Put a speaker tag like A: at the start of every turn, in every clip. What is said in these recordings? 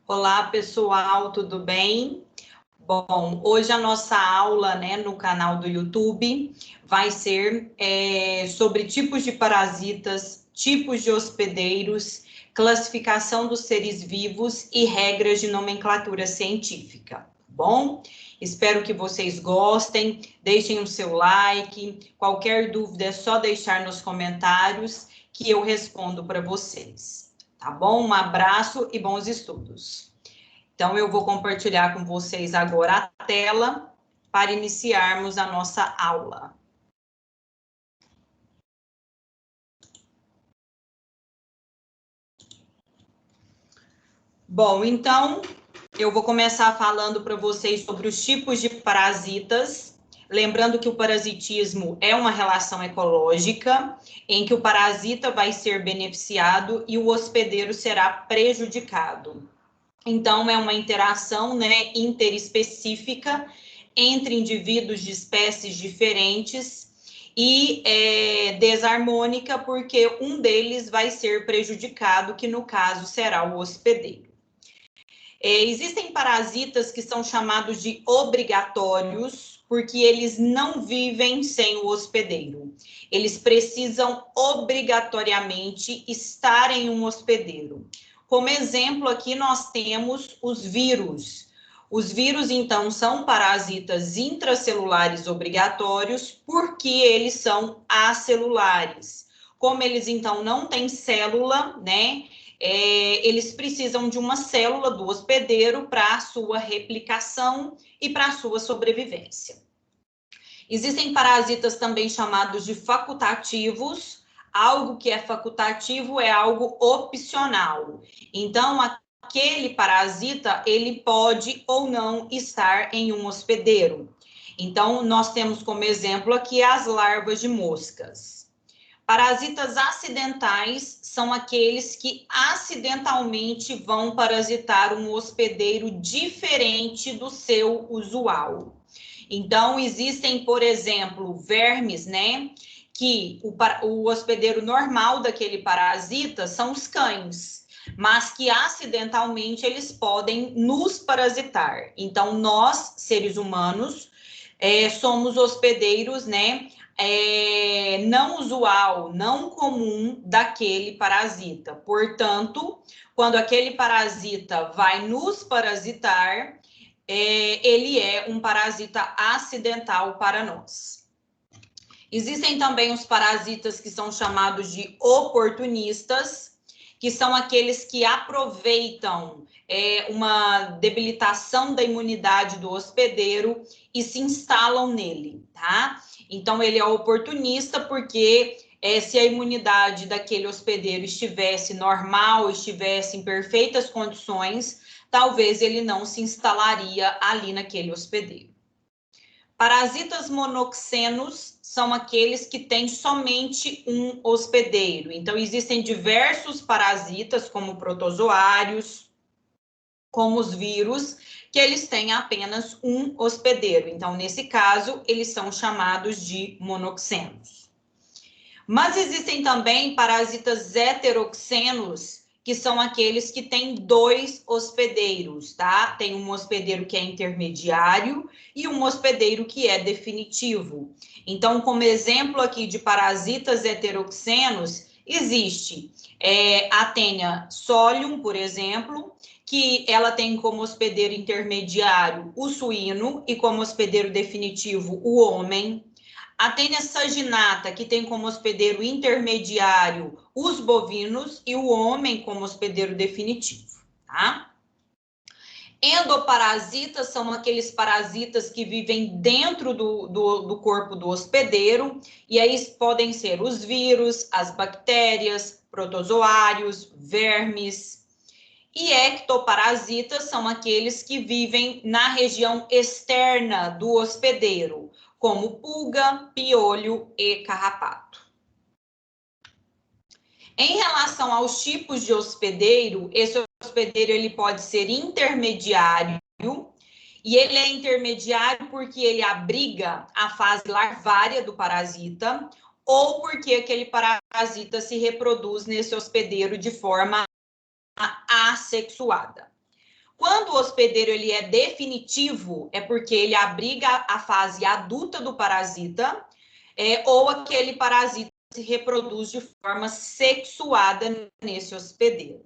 A: Olá, pessoal, tudo bem? Bom, hoje a nossa aula, no canal do YouTube vai ser sobre tipos de parasitas, tipos de hospedeiros, classificação dos seres vivos e regras de nomenclatura científica, bom? Espero que vocês gostem, deixem o seu like, qualquer dúvida é só deixar nos comentários que eu respondo para vocês, tá bom? Um abraço e bons estudos. Então, eu vou compartilhar com vocês agora a tela para iniciarmos a nossa aula. Bom, então, eu vou começar falando para vocês sobre os tipos de parasitas. Lembrando que o parasitismo é uma relação ecológica, em que o parasita vai ser beneficiado e o hospedeiro será prejudicado. Então, é uma interação, interespecífica entre indivíduos de espécies diferentes e desarmônica, porque um deles vai ser prejudicado, que no caso será o hospedeiro. Existem parasitas que são chamados de obrigatórios, porque eles não vivem sem o hospedeiro. Eles precisam obrigatoriamente estar em um hospedeiro. Como exemplo, aqui nós temos os vírus. Os vírus, então, são parasitas intracelulares obrigatórios, porque eles são acelulares. Como eles, então, não têm célula, eles precisam de uma célula do hospedeiro para a sua replicação e para a sua sobrevivência. Existem parasitas também chamados de facultativos. Algo que é facultativo é algo opcional. Então, aquele parasita, ele pode ou não estar em um hospedeiro. Então, nós temos como exemplo aqui as larvas de moscas. Parasitas acidentais são aqueles que acidentalmente vão parasitar um hospedeiro diferente do seu usual. Então, existem, por exemplo, vermes, que o hospedeiro normal daquele parasita são os cães, mas que acidentalmente eles podem nos parasitar. Então, nós, seres humanos, somos hospedeiros, não usual, não comum daquele parasita. Portanto, quando aquele parasita vai nos parasitar, ele é um parasita acidental para nós. Existem também os parasitas que são chamados de oportunistas, que são aqueles que aproveitam uma debilitação da imunidade do hospedeiro e se instalam nele, tá? Então, ele é oportunista porque se a imunidade daquele hospedeiro estivesse normal, estivesse em perfeitas condições, talvez ele não se instalaria ali naquele hospedeiro. Parasitas monoxenos são aqueles que têm somente um hospedeiro. Então, existem diversos parasitas, como protozoários, como os vírus, que eles têm apenas um hospedeiro. Então, nesse caso, eles são chamados de monoxenos. Mas existem também parasitas heteroxenos, que são aqueles que têm dois hospedeiros, tá? Tem um hospedeiro que é intermediário e um hospedeiro que é definitivo. Então, como exemplo aqui de parasitas heteroxenos, existe a Taenia solium, por exemplo, que ela tem como hospedeiro intermediário o suíno e como hospedeiro definitivo o homem. A Taenia saginata, que tem como hospedeiro intermediário os bovinos e o homem como hospedeiro definitivo, tá? Endoparasitas são aqueles parasitas que vivem dentro do corpo do hospedeiro, e aí podem ser os vírus, as bactérias, protozoários, vermes. E ectoparasitas são aqueles que vivem na região externa do hospedeiro, como pulga, piolho e carrapato. Em relação aos tipos de hospedeiro, esse hospedeiro ele pode ser intermediário, e ele é intermediário porque ele abriga a fase larvária do parasita, ou porque aquele parasita se reproduz nesse hospedeiro de forma assexuada. quando o hospedeiro ele é definitivo, é porque ele abriga a fase adulta do parasita, ou aquele parasita se reproduz de forma sexuada nesse hospedeiro.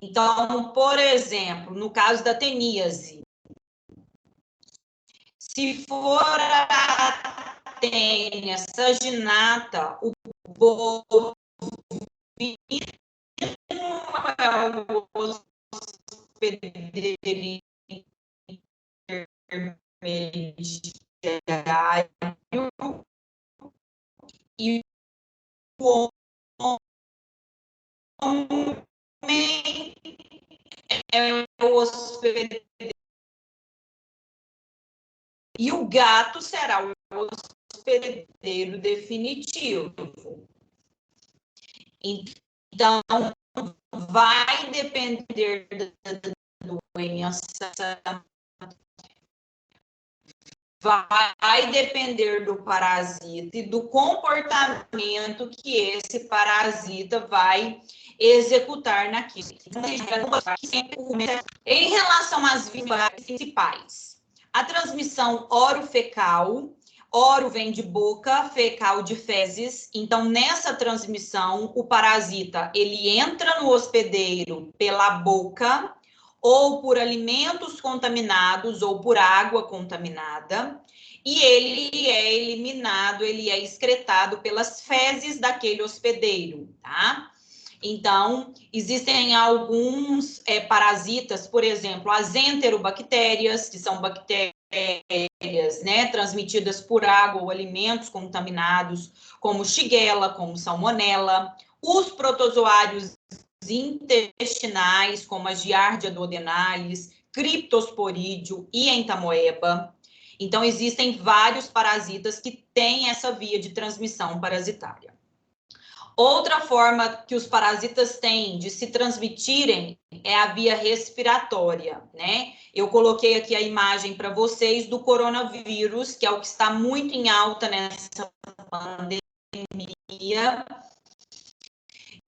A: Então, por exemplo, no caso da teníase, se for a tênia saginata, o bovino é o hospedeiro intermediário e o homem é o hospedeiro. E o gato será o hospedeiro definitivo. Então, vai depender da doença, vai depender do parasita e do comportamento que esse parasita vai executar naquilo. Em relação às vítimas principais, a transmissão orofecal, oro vem de boca, fecal de fezes. Então, nessa transmissão, o parasita, ele entra no hospedeiro pela boca, ou por alimentos contaminados, ou por água contaminada, e ele é eliminado, ele é excretado pelas fezes daquele hospedeiro, tá? Então, existem alguns parasitas, por exemplo, as enterobactérias, que são bactérias, né, transmitidas por água ou alimentos contaminados, como Shigella, como Salmonella, os protozoários intestinais, como a Giardia duodenalis, Cryptosporídeo e Entamoeba. Então, existem vários parasitas que têm essa via de transmissão parasitária. Outra forma que os parasitas têm de se transmitirem é a via respiratória, né? Eu coloquei aqui a imagem para vocês do coronavírus, que é o que está muito em alta nessa pandemia.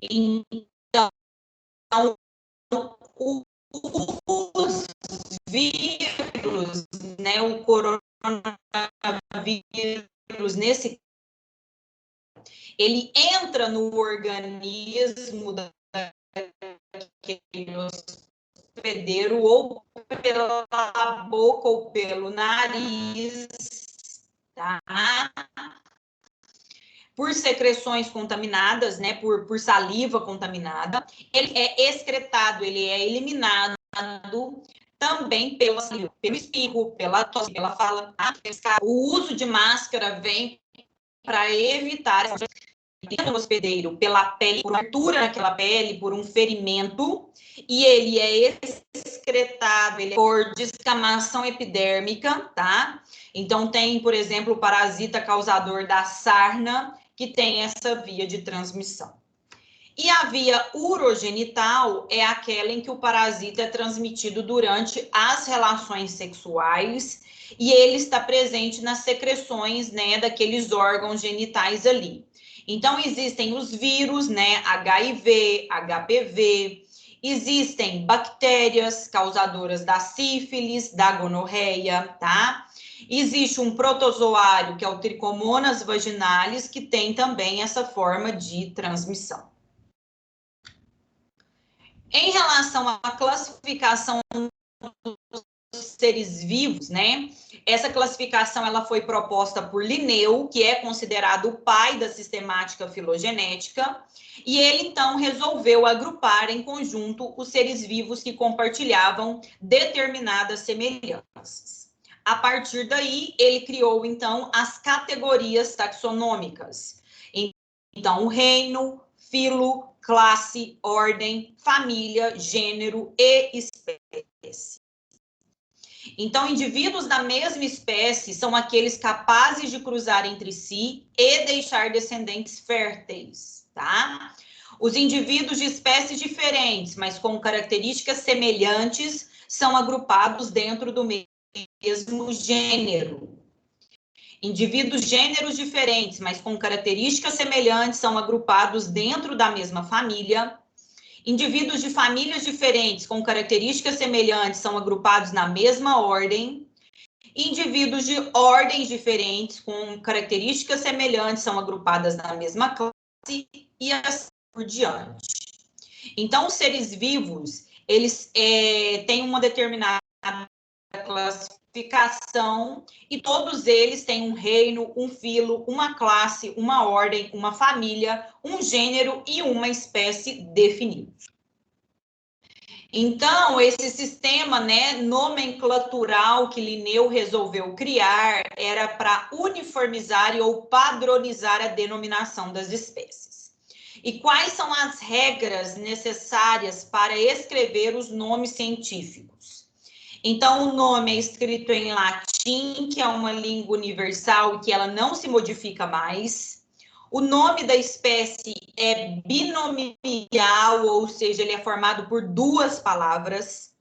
A: Então, os vírus, né, o coronavírus, nesse ele entra no organismo daquele hospedeiro ou pela boca ou pelo nariz, tá? Por secreções contaminadas, né, por saliva contaminada, ele é excretado, ele é eliminado também pelo espirro, pela tosse, pela fala. O uso de máscara vem para evitar no hospedeiro pela pele, por abertura naquela pele, por um ferimento, e ele é excretado por descamação epidérmica, tá? Então, tem, por exemplo, o parasita causador da sarna, que tem essa via de transmissão. E a via urogenital é aquela em que o parasita é transmitido durante as relações sexuais e ele está presente nas secreções, né, daqueles órgãos genitais ali. Então, existem os vírus, né, HIV, HPV, existem bactérias causadoras da sífilis, da gonorreia, tá? Existe um protozoário, que é o Trichomonas vaginalis, que tem também essa forma de transmissão. Em relação à classificação dos seres vivos, né? Essa classificação ela foi proposta por Linneu, que é considerado o pai da sistemática filogenética, e ele então resolveu agrupar em conjunto os seres vivos que compartilhavam determinadas semelhanças. A partir daí, ele criou então as categorias taxonômicas. Então, o reino, filo, classe, ordem, família, gênero e espécie. Então, indivíduos da mesma espécie são aqueles capazes de cruzar entre si e deixar descendentes férteis, tá? Os indivíduos de espécies diferentes, mas com características semelhantes, são agrupados dentro do mesmo gênero. Indivíduos gêneros diferentes, mas com características semelhantes, são agrupados dentro da mesma família. Indivíduos de famílias diferentes com características semelhantes são agrupados na mesma ordem. Indivíduos de ordens diferentes com características semelhantes são agrupadas na mesma classe e assim por diante. Então, os seres vivos, eles têm uma determinada classificação e todos eles têm um reino, um filo, uma classe, uma ordem, uma família, um gênero e uma espécie definidos. Então, esse sistema, né, nomenclatural que Linneu resolveu criar era para uniformizar ou padronizar a denominação das espécies. E quais são as regras necessárias para escrever os nomes científicos? Então, o nome é escrito em latim, que é uma língua universal e que ela não se modifica mais. O nome da espécie é binomial, ou seja, ele é formado por duas palavras.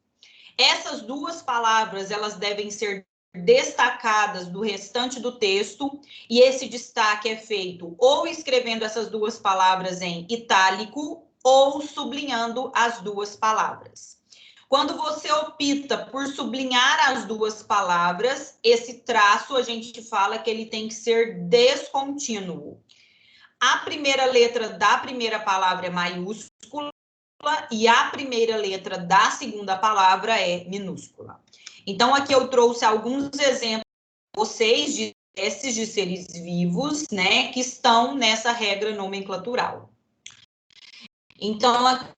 A: Essas duas palavras, elas devem ser destacadas do restante do texto, e esse destaque é feito ou escrevendo essas duas palavras em itálico ou sublinhando as duas palavras. Quando você opta por sublinhar as duas palavras, esse traço a gente fala que ele tem que ser descontínuo. A primeira letra da primeira palavra é maiúscula e a primeira letra da segunda palavra é minúscula. Então, aqui eu trouxe alguns exemplos para vocês de espécies de seres vivos, né, que estão nessa regra nomenclatural. Então, aqui,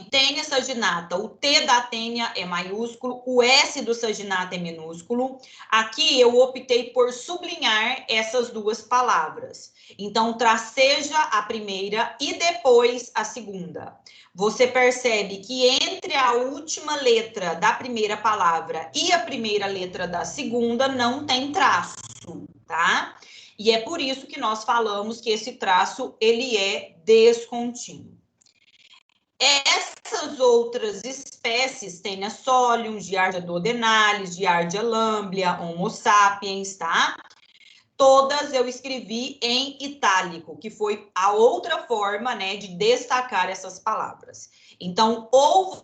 A: Tênia saginata, o T da Tênia é maiúsculo, o S do saginata é minúsculo. Aqui eu optei por sublinhar essas duas palavras. Então, traceja a primeira e depois a segunda. Você percebe que entre a última letra da primeira palavra e a primeira letra da segunda não tem traço, tá? E é por isso que nós falamos que esse traço, ele é descontínuo. Essas outras espécies, Taenia solium, Giardia duodenalis, Giardia lamblia, Homo sapiens, tá? Todas eu escrevi em itálico, que foi a outra forma, né, de destacar essas palavras. Então, ou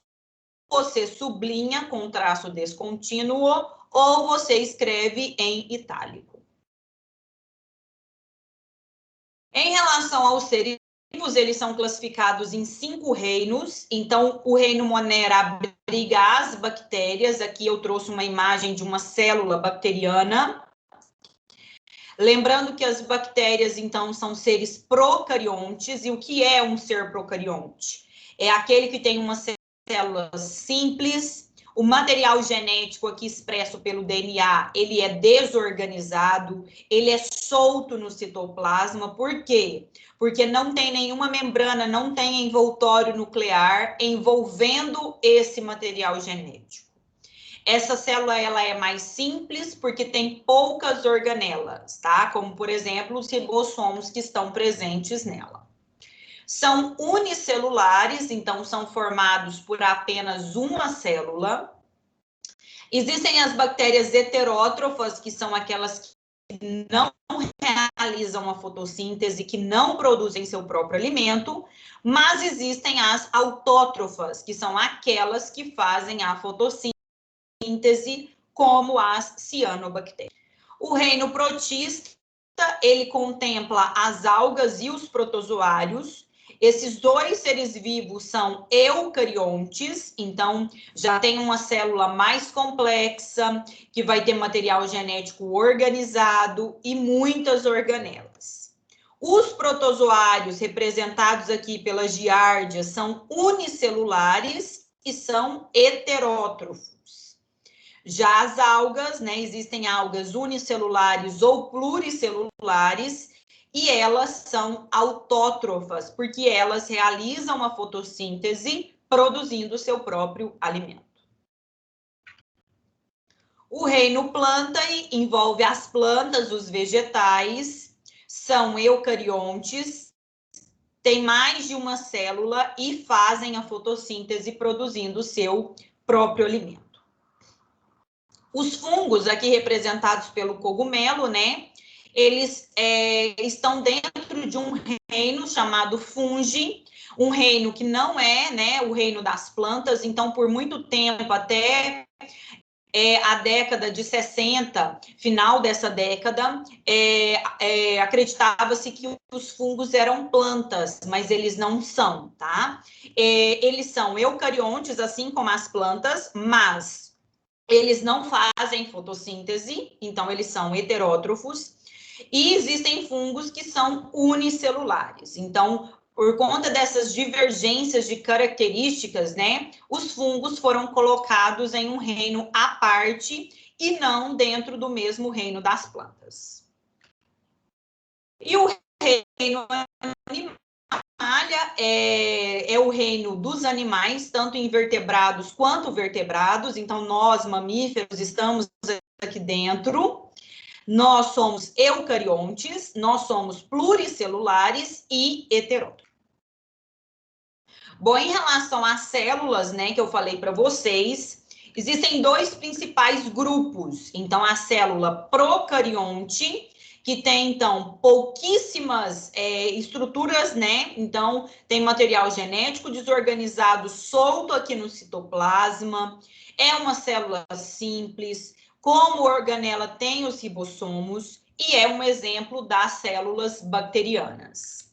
A: você sublinha com traço descontínuo, ou você escreve em itálico. Em relação aos seres vivos, eles são classificados em 5 reinos. Então, o reino Monera abriga as bactérias. Aqui eu trouxe uma imagem de uma célula bacteriana. Lembrando que as bactérias, então, são seres procariontes. E o que é um ser procarionte? É aquele que tem uma célula simples. O material genético aqui expresso pelo DNA, ele é desorganizado, ele é solto no citoplasma. Por quê? Porque não tem nenhuma membrana, não tem envoltório nuclear envolvendo esse material genético. Essa célula, ela é mais simples porque tem poucas organelas, tá? Como, por exemplo, os ribossomos que estão presentes nela. São unicelulares, então são formados por apenas uma célula. Existem as bactérias heterótrofas, que são aquelas que não realizam a fotossíntese, que não produzem seu próprio alimento, mas existem as autótrofas, que são aquelas que fazem a fotossíntese, como as cianobactérias. O reino protista, ele contempla as algas e os protozoários. Esses dois seres vivos são eucariontes, então já tem uma célula mais complexa, que vai ter material genético organizado e muitas organelas. Os protozoários, representados aqui pela giardia, são unicelulares e são heterótrofos. Já as algas, né, existem algas unicelulares ou pluricelulares, e elas são autótrofas, porque elas realizam a fotossíntese produzindo seu próprio alimento. O reino planta envolve as plantas, os vegetais, são eucariontes, têm mais de uma célula e fazem a fotossíntese produzindo seu próprio alimento. Os fungos, aqui representados pelo cogumelo, né? eles estão dentro de um reino chamado fungi, um reino que não é, né, o reino das plantas. Então, por muito tempo, até a década de 60, final dessa década, acreditava-se que os fungos eram plantas, mas eles não são, tá? Eles são eucariontes, assim como as plantas, mas eles não fazem fotossíntese, então eles são heterótrofos, e existem fungos que são unicelulares. Então, por conta dessas divergências de características, né, os fungos foram colocados em um reino à parte e não dentro do mesmo reino das plantas. E o reino animal é o reino dos animais, tanto invertebrados quanto vertebrados. Então, nós, mamíferos, estamos aqui dentro. Nós somos eucariontes, nós somos pluricelulares e heterótrofos. Bom, em relação às células, né, que eu falei para vocês, existem dois principais grupos. Então, a célula procarionte, que tem, então, pouquíssimas estruturas, né? Então, tem material genético desorganizado solto aqui no citoplasma. É uma célula simples. Como organela tem os ribossomos e é um exemplo das células bacterianas.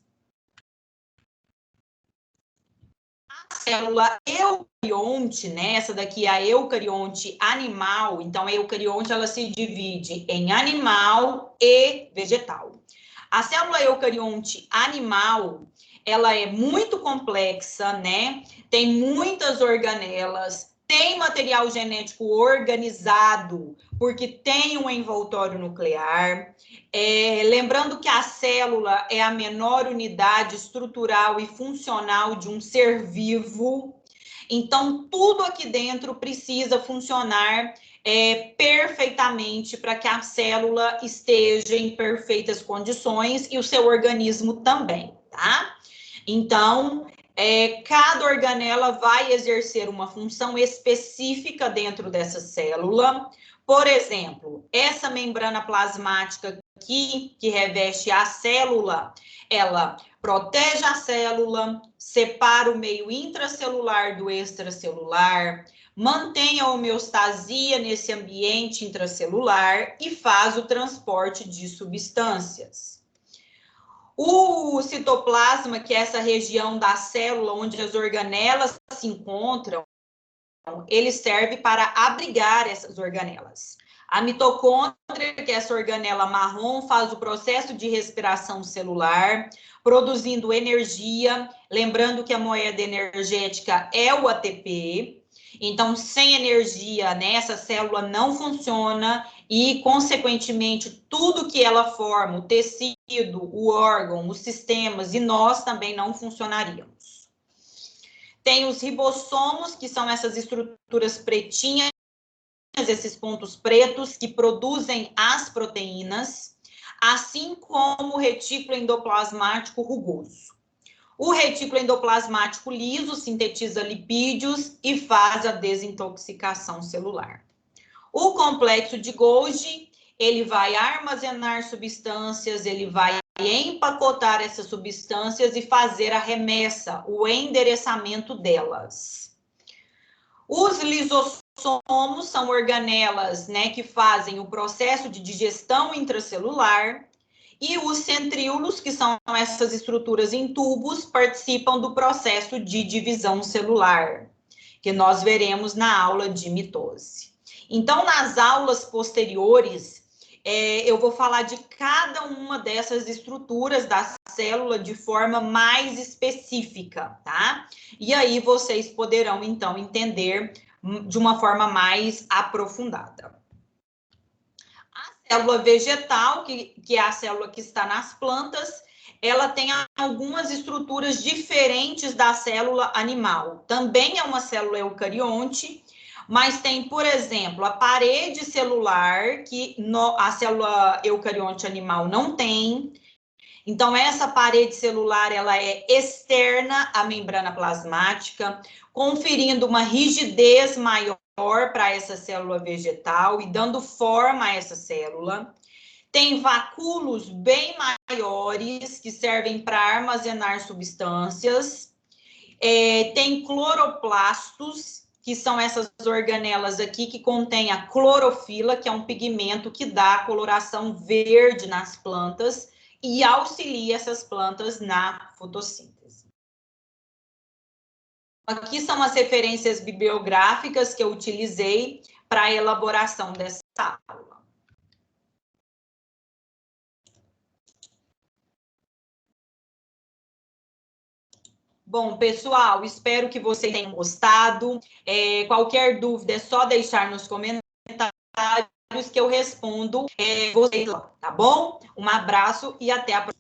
A: A célula eucarionte, né? Essa daqui é a eucarionte animal. Então, a eucarionte ela se divide em animal e vegetal. A célula eucarionte animal, ela é muito complexa, né? Tem muitas organelas, tem material genético organizado, porque tem um envoltório nuclear. Lembrando que a célula é a menor unidade estrutural e funcional de um ser vivo. Então, tudo aqui dentro precisa funcionar perfeitamente para que a célula esteja em perfeitas condições e o seu organismo também, tá? Então, cada organela vai exercer uma função específica dentro dessa célula. Por exemplo, essa membrana plasmática aqui, que reveste a célula, ela protege a célula, separa o meio intracelular do extracelular, mantém a homeostasia nesse ambiente intracelular e faz o transporte de substâncias. O citoplasma, que é essa região da célula onde as organelas se encontram, ele serve para abrigar essas organelas. A mitocôndria, que é essa organela marrom, faz o processo de respiração celular, produzindo energia. Lembrando que a moeda energética é o ATP. Então, sem energia, né, essa célula não funciona e, consequentemente, tudo que ela forma, o tecido, o órgão, os sistemas e nós também não funcionaríamos. Tem os ribossomos, que são essas estruturas pretinhas, esses pontos pretos que produzem as proteínas, assim como o retículo endoplasmático rugoso. O retículo endoplasmático liso sintetiza lipídios e faz a desintoxicação celular. O complexo de Golgi, ele vai armazenar substâncias, ele vai empacotar essas substâncias e fazer a remessa, o endereçamento delas. Os lisossomos são organelas, né, que fazem o processo de digestão intracelular, e os centríolos, que são essas estruturas em tubos, participam do processo de divisão celular, que nós veremos na aula de mitose. Então, nas aulas posteriores, eu vou falar de cada uma dessas estruturas da célula de forma mais específica, tá? E aí vocês poderão, então, entender de uma forma mais aprofundada. A célula vegetal, que é a célula que está nas plantas, ela tem algumas estruturas diferentes da célula animal. Também é uma célula eucarionte, mas tem, por exemplo, a parede celular, que a célula eucarionte animal não tem. Então, essa parede celular, ela é externa à membrana plasmática, conferindo uma rigidez maior para essa célula vegetal e dando forma a essa célula. Tem vacúolos bem maiores, que servem para armazenar substâncias. Tem cloroplastos, que são essas organelas aqui, que contêm a clorofila, que é um pigmento que dá a coloração verde nas plantas e auxilia essas plantas na fotossíntese. Aqui são as referências bibliográficas que eu utilizei para a elaboração dessa aula. Bom, pessoal, espero que vocês tenham gostado. Qualquer dúvida é só deixar nos comentários que eu respondo vocês lá, tá bom? Um abraço e até a próxima.